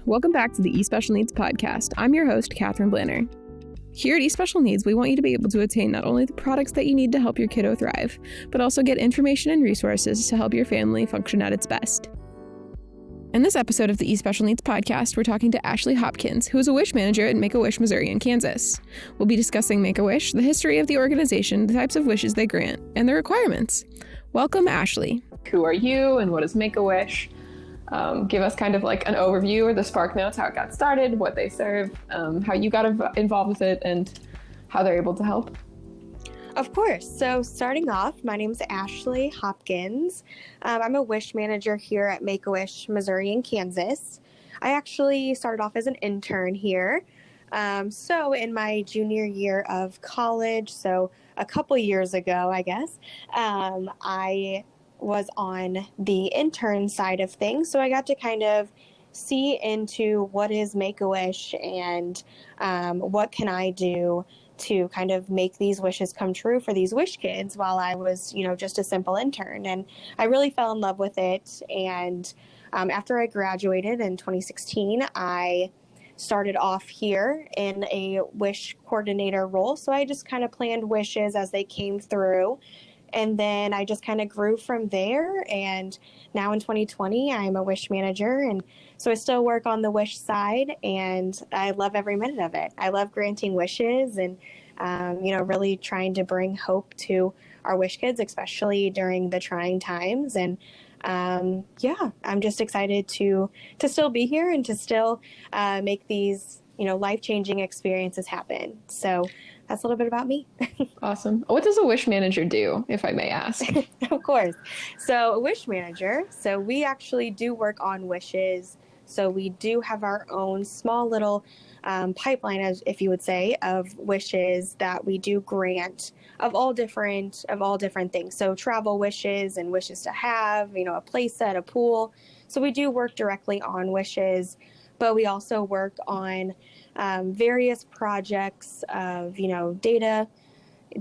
Welcome back to the eSpecial Needs podcast. I'm your host, Katherine Blanner. Here at eSpecial Needs, we want you to be able to attain not only the products that you need to help your kiddo thrive, but also get information and resources to help your family function at its best. In this episode of the eSpecial Needs podcast, we're talking to Ashley Hopkins, who is a WISH manager at MakeAWish, Missouri and Kansas. We'll be discussing MakeAWish, the history of the organization, the types of wishes they grant, and the requirements. Welcome, Ashley. Who are you and what is MakeAWish? Give us kind of like an overview or the spark notes, how it got started, what they serve, how you got involved with it, and how they're able to help. Of course. So starting off, my name is Ashley Hopkins. I'm a WISH manager here at MakeAWish, Missouri and Kansas. I actually started off as an intern here. So in my junior year of college, so a couple years ago, I guess, I was on the intern side of things. So I got to kind of see into what is MakeAWish and what can I do to kind of make these wishes come true for these WISH kids while I was, just a simple intern. And I really fell in love with it. And after I graduated in 2016, I started off here in a WISH coordinator role. So I just kind of planned wishes as they came through. And then I just kind of grew from there. And now in 2020, I'm a WISH manager. And so I still work on the WISH side, and I love every minute of it. I love granting wishes and, really trying to bring hope to our WISH kids, especially during the trying times. And I'm just excited to still be here and to still make these, life-changing experiences happen. So that's a little bit about me. Awesome. What does a WISH manager do, if I may ask? Of course. So a WISH manager, so we actually do work on wishes. So we do have our own small little pipeline, as if you would say, of wishes that we do grant of all different things. So travel wishes and wishes to have, a play set, a pool. So we do work directly on wishes, but we also work on various projects of, data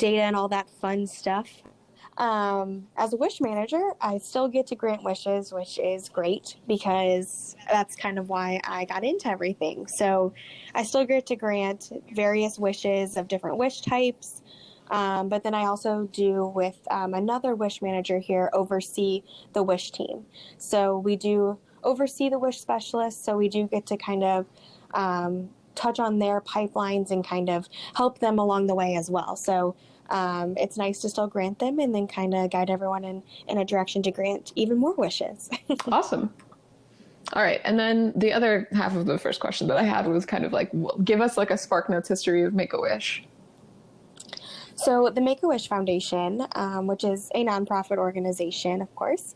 and all that fun stuff. As a WISH manager, I still get to grant wishes, which is great because that's kind of why I got into everything. So I still get to grant various wishes of different wish types. But then I also do with another WISH manager here oversee the WISH team. So we do oversee the WISH specialists. So we do get to kind of touch on their pipelines and kind of help them along the way as well. So it's nice to still grant them and then kind of guide everyone in a direction to grant even more wishes. Awesome. All right. And then the other half of the first question that I had was kind of like, give us like a Spark Notes history of Make-A-Wish. So the Make-A-Wish Foundation, which is a nonprofit organization, of course,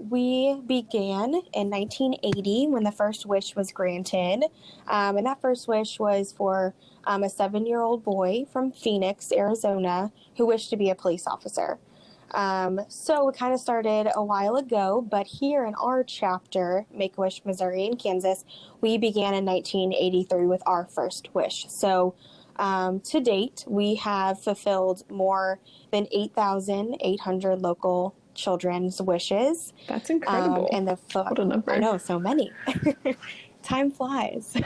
we began in 1980 when the first wish was granted. And that first wish was for a 7-year-old boy from Phoenix, Arizona, who wished to be a police officer. So it kind of started a while ago, but here in our chapter, Make-A-Wish, Missouri and Kansas, we began in 1983 with our first wish. So to date, we have fulfilled more than 8,800 local children's wishes. That's incredible. What a number. I know, so many. Time flies.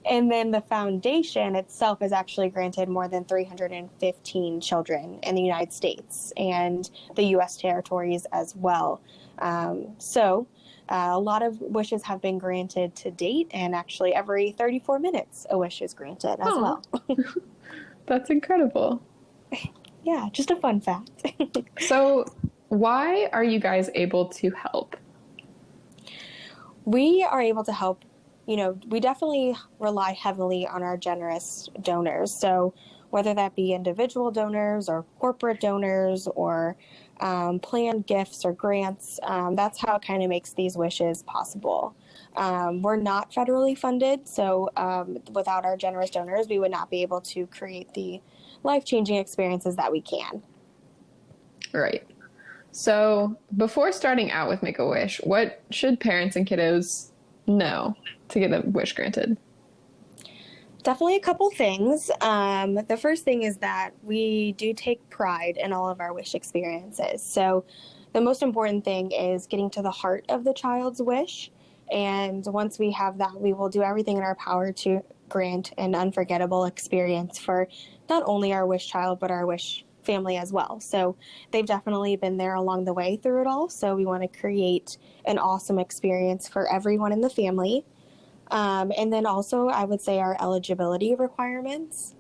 And then the foundation itself has actually granted more than 315 children in the United States and the U.S. territories as well. A lot of wishes have been granted to date, and actually every 34 minutes a wish is granted as well. That's incredible. Yeah, just a fun fact. So why are you guys able to help? We are able to help. We definitely rely heavily on our generous donors. So whether that be individual donors or corporate donors or planned gifts or grants, that's how it kind of makes these wishes possible. We're not federally funded, so without our generous donors, we would not be able to create the life-changing experiences that we can. Right. So before starting out with Make-A-Wish, what should parents and kiddos know to get a wish granted? Definitely a couple things. The first thing is that we do take pride in all of our wish experiences. So the most important thing is getting to the heart of the child's wish. And once we have that, we will do everything in our power to grant an unforgettable experience for not only our wish child, but our wish family as well. So they've definitely been there along the way through it all. So we want to create an awesome experience for everyone in the family. And then also, I would say our eligibility requirements.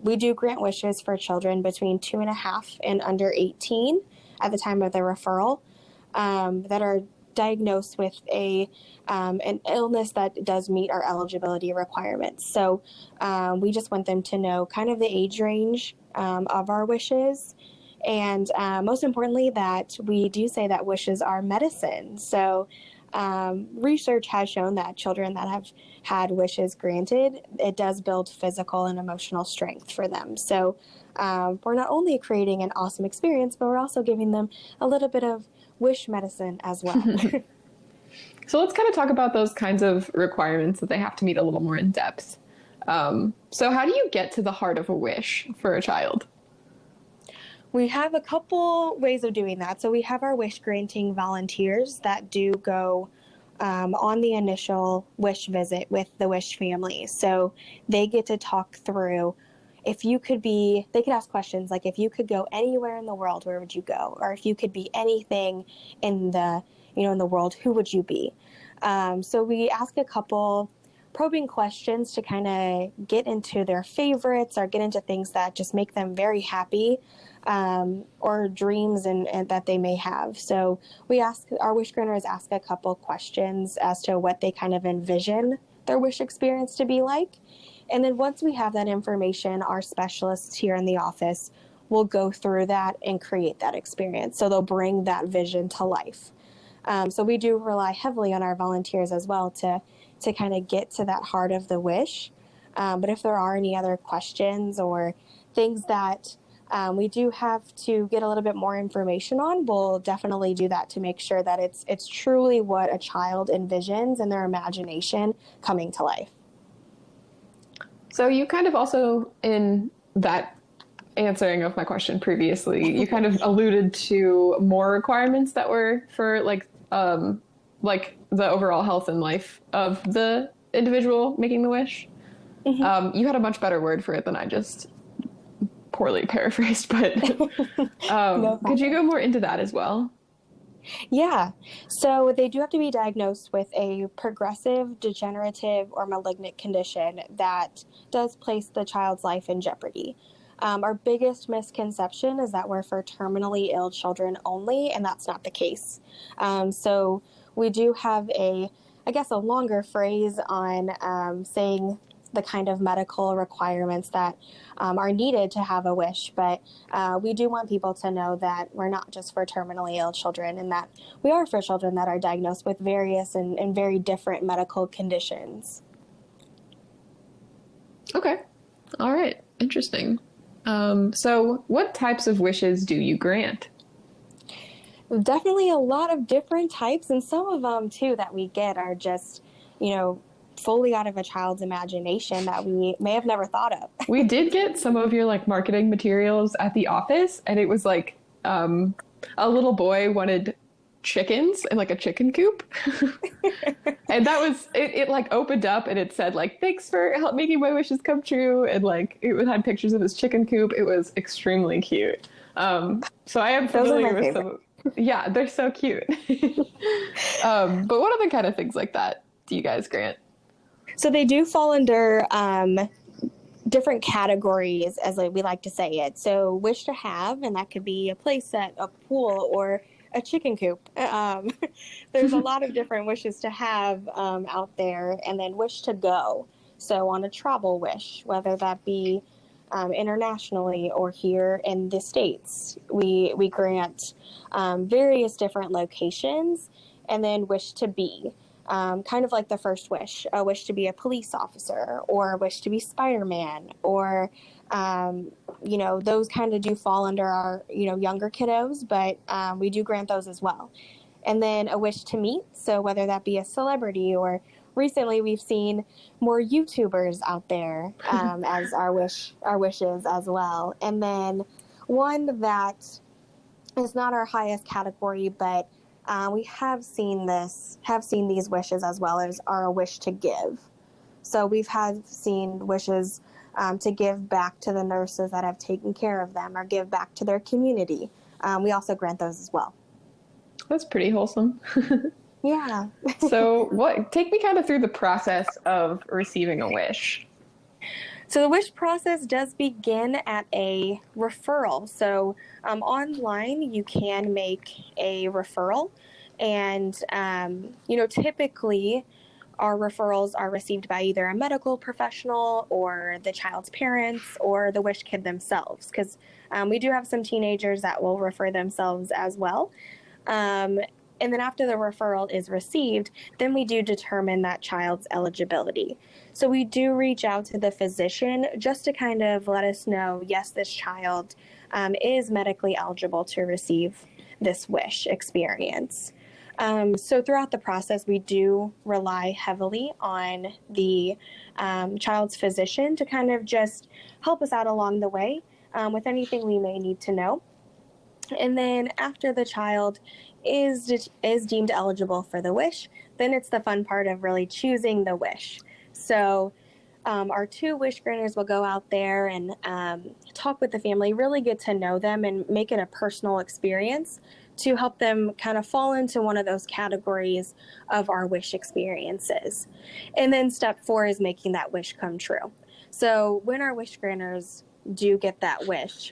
We do grant wishes for children between 2.5 and under 18 at the time of the referral that are diagnosed with an illness that does meet our eligibility requirements. So we just want them to know kind of the age range of our wishes. And most importantly, that we do say that wishes are medicine. So research has shown that children that have had wishes granted, it does build physical and emotional strength for them. So we're not only creating an awesome experience, but we're also giving them a little bit of wish medicine as well. So let's kind of talk about those kinds of requirements that they have to meet a little more in depth. So how do you get to the heart of a wish for a child? We have a couple ways of doing that. So we have our wish granting volunteers that do go on the initial wish visit with the wish family. So they get to talk through if you could be, they could ask questions like, if you could go anywhere in the world, where would you go? Or if you could be anything in the, in the world, who would you be? So we ask a couple probing questions to kind of get into their favorites or get into things that just make them very happy, or dreams and that they may have. So we ask, our wish granters ask a couple questions as to what they kind of envision their wish experience to be like. And then once we have that information, our specialists here in the office will go through that and create that experience. So they'll bring that vision to life. So we do rely heavily on our volunteers as well to kind of get to that heart of the wish. But if there are any other questions or things that we do have to get a little bit more information on, we'll definitely do that to make sure that it's truly what a child envisions in their imagination coming to life. So you kind of also, in that answering of my question previously, you kind of alluded to more requirements that were for like the overall health and life of the individual making the wish. Mm-hmm. You had a much better word for it than I just poorly paraphrased, but could you go more into that as well? Yeah. So they do have to be diagnosed with a progressive, degenerative, or malignant condition that does place the child's life in jeopardy. Our biggest misconception is that we're for terminally ill children only, and that's not the case. So we do have a longer phrase on saying the kind of medical requirements that are needed to have a wish. But we do want people to know that we're not just for terminally ill children, and that we are for children that are diagnosed with various and very different medical conditions. Okay. All right. Interesting. So what types of wishes do you grant? Definitely a lot of different types, and some of them too that we get are just, fully out of a child's imagination that we may have never thought of. We did get some of your marketing materials at the office, and it was a little boy wanted chickens in a chicken coop. And that was it opened up and it said thanks for making my wishes come true, and it had pictures of his chicken coop. It was extremely cute. So I am familiar with some. Yeah, they're so cute. But what other kind of things like that do you guys grant? So they do fall under different categories, as we like to say it. So wish to have, and that could be a playset, a pool, or a chicken coop. There's a lot of different wishes to have out there. And then wish to go. So on a travel wish, whether that be internationally or here in the States, we grant various different locations. And then wish to be. Kind of like the first wish, a wish to be a police officer, or a wish to be Spider-Man, or, those kind of do fall under our, younger kiddos, but we do grant those as well. And then a wish to meet, so whether that be a celebrity, or recently we've seen more YouTubers out there as our wishes as well. And then one that is not our highest category, but we have seen these wishes as well as our wish to give. So we've seen wishes to give back to the nurses that have taken care of them or give back to their community. We also grant those as well. That's pretty wholesome. Yeah. So take me kind of through the process of receiving a wish. So the wish process does begin at a referral. So online, you can make a referral. And, typically our referrals are received by either a medical professional or the child's parents or the wish kid themselves, because we do have some teenagers that will refer themselves as well. And then after the referral is received, then we do determine that child's eligibility. So we do reach out to the physician just to kind of let us know, yes, this child is medically eligible to receive this wish experience. So throughout the process, we do rely heavily on the child's physician to kind of just help us out along the way with anything we may need to know. And then after the child is deemed eligible for the wish, then it's the fun part of really choosing the wish. So our 2 wish granters will go out there and talk with the family, really get to know them and make it a personal experience to help them kind of fall into one of those categories of our wish experiences. And then step 4 is making that wish come true. So when our wish granters do get that wish,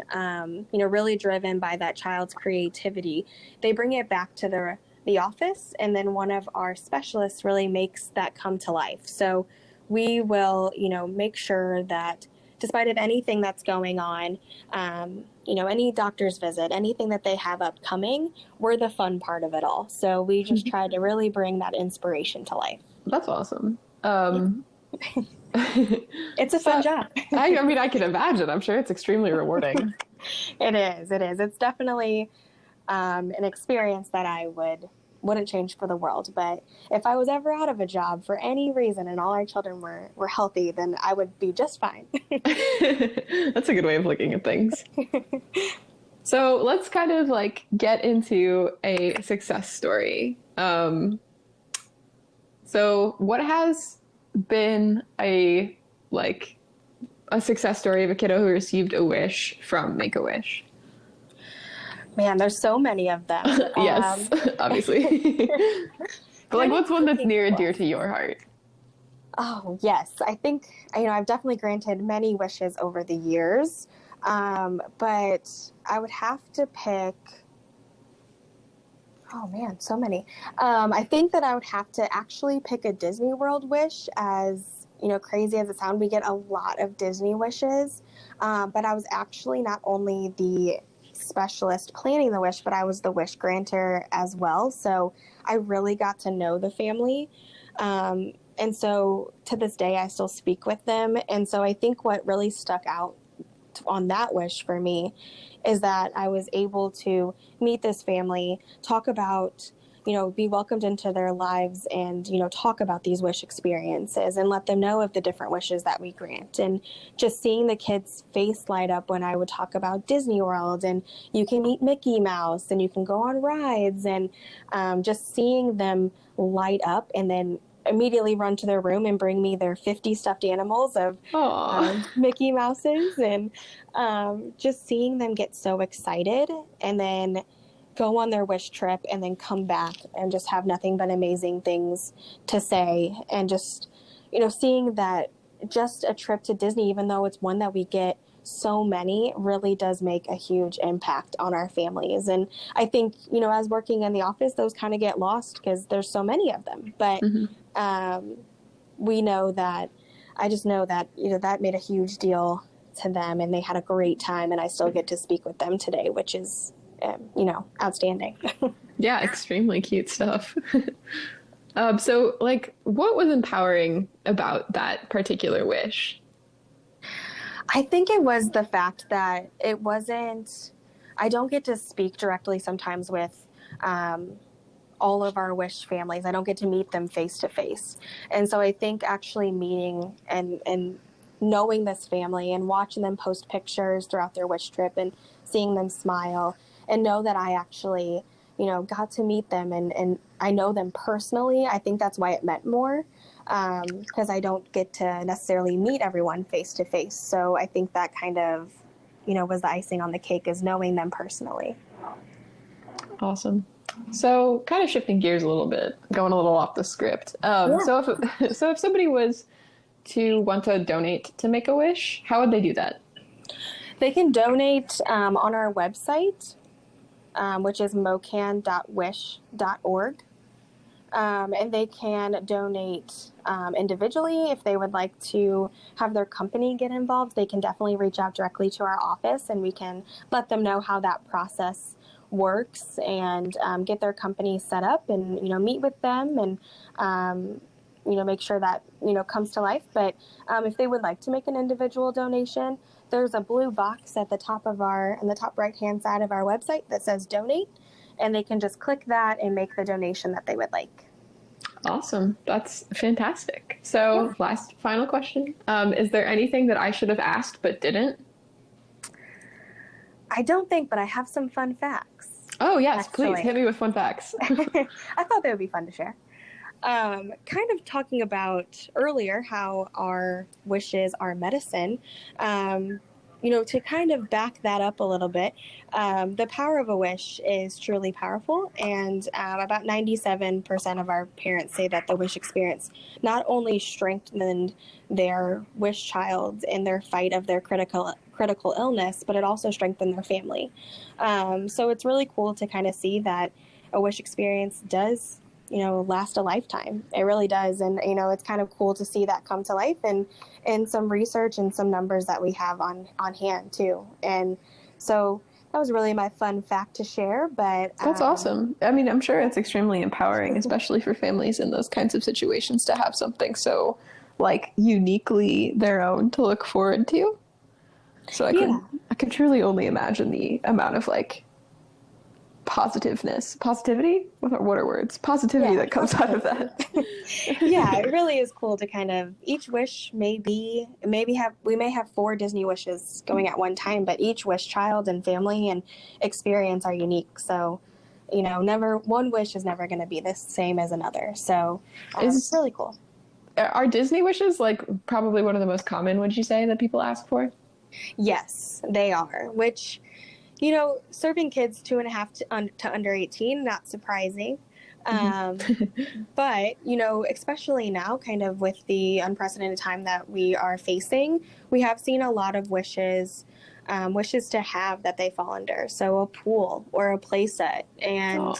really driven by that child's creativity, they bring it back to the office, and then one of our specialists really makes that come to life. So we will, make sure that despite of anything that's going on, any doctor's visit, anything that they have upcoming, we're the fun part of it all. So we just try to really bring that inspiration to life. That's awesome. It's a fun job. I mean, I can imagine. I'm sure it's extremely rewarding. It is. It's definitely an experience that I wouldn't change for the world. But if I was ever out of a job for any reason and all our children were healthy, then I would be just fine. That's a good way of looking at things. So let's kind of get into a success story. So what has been a success story of a kiddo who received a wish from MakeAWish? Man, there's so many of them. Yes, obviously. But what's one that's near and dear to your heart? Oh, yes. I think, I've definitely granted many wishes over the years, but I would have to pick, oh man, so many. I think that I would have to actually pick a Disney World wish. As crazy as it sounds, we get a lot of Disney wishes, but I was actually not only the specialist planning the wish, but I was the wish granter as well. So I really got to know the family. And so to this day, I still speak with them. And so I think what really stuck out on that wish for me is that I was able to meet this family, talk about, be welcomed into their lives and, talk about these wish experiences and let them know of the different wishes that we grant. And just seeing the kids' face light up when I would talk about Disney World and you can meet Mickey Mouse and you can go on rides, and just seeing them light up and then immediately run to their room and bring me their 50 stuffed animals of Mickey Mouses, and just seeing them get so excited and then go on their wish trip and then come back and just have nothing but amazing things to say. And just, seeing that just a trip to Disney, even though it's one that we get so many, really does make a huge impact on our families. And I think, as working in the office, those kind of get lost because there's so many of them. But we know that, I just know that, that made a huge deal to them and they had a great time, and I still get to speak with them today, which is, outstanding. Yeah, extremely cute stuff. So what was empowering about that particular wish? I think it was the fact that I don't get to speak directly sometimes with all of our wish families. I don't get to meet them face to face. And so I think actually meeting and knowing this family and watching them post pictures throughout their wish trip and seeing them smile and know that I actually got to meet them and I know them personally. I think that's why it meant more, because I don't get to necessarily meet everyone face to face. So I think that kind of, was the icing on the cake, is knowing them personally. Awesome. So kind of shifting gears a little bit, going a little off the script. Yeah. So if somebody was to want to donate to Make-A-Wish, how would they do that? They can donate on our website, which is mocan.wish.org. And they can donate individually. If they would like to have their company get involved, they can definitely reach out directly to our office, and we can let them know how that process works and get their company set up and, meet with them and, make sure that, comes to life. But if they would like to make an individual donation, there's a blue box at the top of on the top right-hand side of our website that says donate, and they can just click that and make the donation that they would like. Awesome. That's fantastic. So final question. Is there anything that I should have asked but didn't? I don't think, but I have some fun facts. Oh, yes, actually. Please hit me with fun facts. I thought they would be fun to share. Kind of talking about earlier how our wishes are medicine, to kind of back that up a little bit, the power of a wish is truly powerful. And about 97% of our parents say that the wish experience not only strengthened their wish child in their fight of their critical illness, but it also strengthened their family. So it's really cool to kind of see that a wish experience does last a lifetime. It really does. And, it's kind of cool to see that come to life and some research and some numbers that we have on hand too. And so that was really my fun fact to share, but that's awesome. I mean, I'm sure it's extremely empowering, especially for families in those kinds of situations, to have something so uniquely their own to look forward to. So I can truly only imagine the amount of positivity, what are words? Positivity that comes out of that. Yeah, it really is cool to kind of, each wish we may have 4 Disney wishes going at one time, but each wish child and family and experience are unique. So, one wish is never going to be the same as another. So it's really cool. Are Disney wishes probably one of the most common, would you say, that people ask for? Yes, they are, which, serving kids 2.5 to under 18, not surprising. But, especially now, kind of with the unprecedented time that we are facing, we have seen a lot of wishes to have that they fall under. So a pool or a play set. And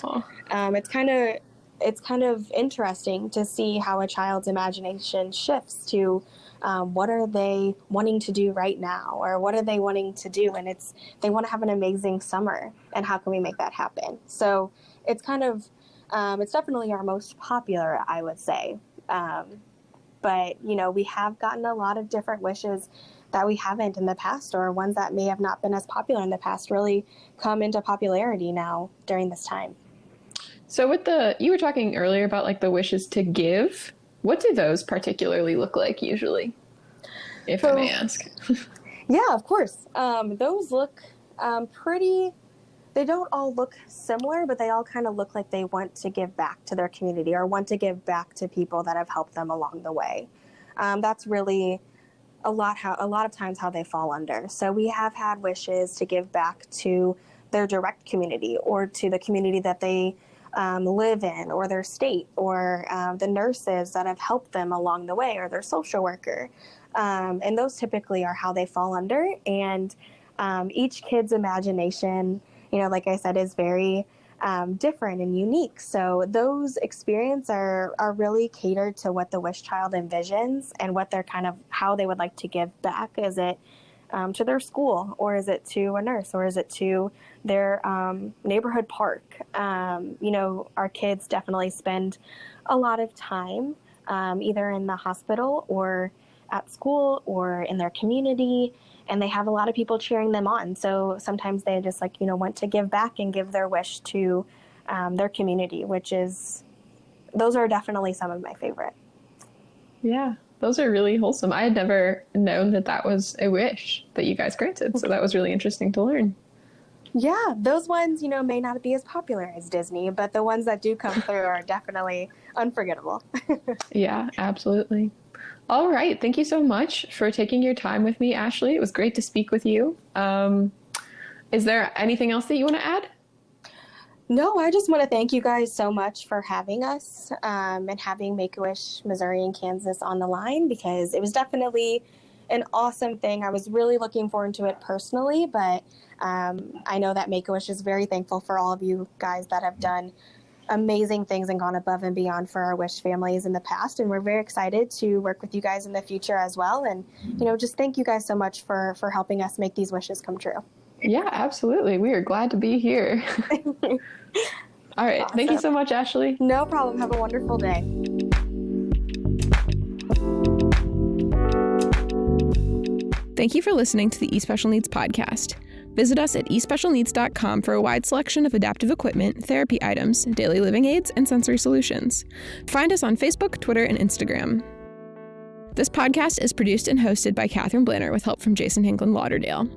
it's kind of interesting to see how a child's imagination shifts to what are they wanting to do right now, or what are they wanting to do, and they want to have an amazing summer, and how can we make that happen? So it's kind of it's definitely our most popular, I would say, but we have gotten a lot of different wishes that we haven't in the past, or ones that may have not been as popular in the past, really come into popularity now during this time. So you were talking earlier about the wishes to give. What do those particularly look like usually, if I may ask? Yeah, of course. Those look they don't all look similar, but they all kind of look like they want to give back to their community, or want to give back to people that have helped them along the way. That's really a lot of times how they fall under. So we have had wishes to give back to their direct community, or to the community that they live in, or their state, or the nurses that have helped them along the way, or their social worker. And those typically are how they fall under. And each kid's imagination, like I said, is very different and unique. So those experiences are really catered to what the wish child envisions, and what they're how they would like to give back. Is it to their school, or is it to a nurse, or is it to their neighborhood park? Our kids definitely spend a lot of time either in the hospital, or at school, or in their community, and they have a lot of people cheering them on. So sometimes they just want to give back and give their wish to their community, those are definitely some of my favorite. Yeah. Those are really wholesome. I had never known that was a wish that you guys granted. So that was really interesting to learn. Yeah, those ones, may not be as popular as Disney, but the ones that do come through are definitely unforgettable. Yeah, absolutely. All right. Thank you so much for taking your time with me, Ashley. It was great to speak with you. Is there anything else that you want to add? No, I just want to thank you guys so much for having us and having Make-A-Wish Missouri and Kansas on the line, because it was definitely an awesome thing. I was really looking forward to it personally, but I know that Make-A-Wish is very thankful for all of you guys that have done amazing things and gone above and beyond for our Wish families in the past. And we're very excited to work with you guys in the future as well. And, just thank you guys so much for helping us make these wishes come true. Yeah, absolutely. We are glad to be here. All right. Awesome. Thank you so much, Ashley. No problem. Have a wonderful day. Thank you for listening to the eSpecial Needs podcast. Visit us at eSpecialNeeds.com for a wide selection of adaptive equipment, therapy items, daily living aids, and sensory solutions. Find us on Facebook, Twitter, and Instagram. This podcast is produced and hosted by Katherine Blanner with help from Jason Hinklin Lauderdale.